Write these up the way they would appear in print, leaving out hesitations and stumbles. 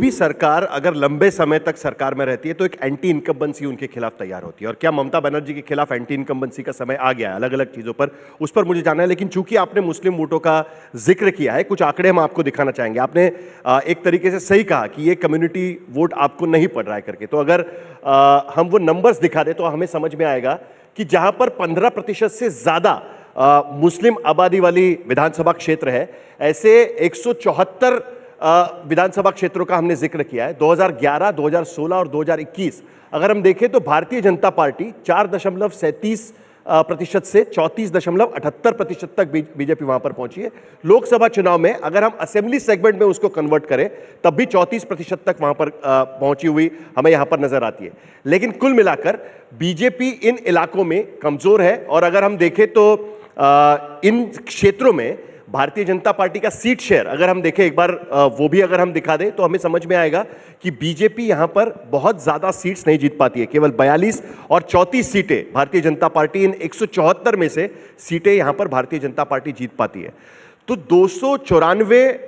भी सरकार अगर लंबे समय तक सरकार में रहती है तो एक एंटी इनकम्बेंसी उनके खिलाफ तैयार होती है। और क्या ममता बनर्जी के खिलाफ एंटी इनकम्बेंसी का समय आ गया है? अलग अलग चीजों पर उस पर मुझे जानना है, लेकिन चूंकि आपने मुस्लिम वोटों का जिक्र किया है, कुछ आंकड़े हम आपको दिखाना चाहेंगे। आपने एक तरीके से सही कहा कि ये कम्युनिटी वोट आपको नहीं पड़ रहा है करके, तो अगर हम वो नंबर्स दिखा दें तो हमें समझ में आएगा कि जहां पर 15% से ज्यादा मुस्लिम आबादी वाली विधानसभा क्षेत्र है, ऐसे 174 विधानसभा क्षेत्रों का हमने जिक्र किया है। 2011, 2016 और 2021 अगर हम देखें तो भारतीय जनता पार्टी 4.37% से 34.78% तक बीजेपी वहां पर पहुंची है। लोकसभा चुनाव में अगर हम असेंबली सेगमेंट में उसको कन्वर्ट करें तब भी 34% तक वहां पर पहुंची हुई हमें यहां पर नजर आती है। लेकिन कुल मिलाकर बीजेपी इन इलाकों में कमजोर है। और अगर हम देखें तो इन क्षेत्रों में भारतीय जनता पार्टी का सीट शेयर अगर हम देखें एक बार वो भी अगर हम दिखा दें तो हमें समझ में आएगा कि बीजेपी यहां पर बहुत ज्यादा सीट्स नहीं जीत पाती है। केवल 42 और 34 सीटें भारतीय जनता पार्टी, इन 174 में से सीटें यहां पर भारतीय जनता पार्टी जीत पाती है। तो 294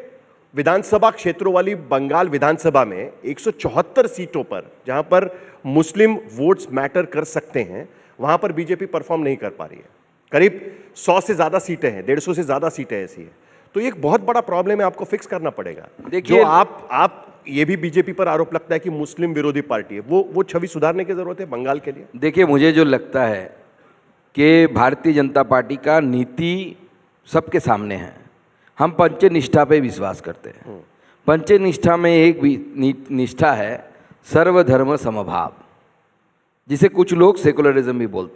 विधानसभा क्षेत्रों वाली बंगाल विधानसभा में 174 सीटों पर जहां पर मुस्लिम वोट्स मैटर कर सकते हैं, वहां पर बीजेपी परफॉर्म नहीं कर पा रही है। करीब 100 से ज्यादा सीटें हैं, 150 से ज्यादा सीटें ऐसी हैं। तो ये एक बहुत बड़ा प्रॉब्लम है, आपको फिक्स करना पड़ेगा। देखिए, जो आप ये भी बीजेपी पर आरोप लगता है कि मुस्लिम विरोधी पार्टी है, वो छवि सुधारने की जरूरत है बंगाल के लिए। देखिए, मुझे जो लगता है कि भारतीय जनता पार्टी का नीति सबके सामने है। हम पंचनिष्ठा पे विश्वास करते हैं। पंचनिष्ठा में एक भी निष्ठा है सर्वधर्म समभाव, जिसे कुछ लोग सेकुलरिज्म भी बोलते हैं।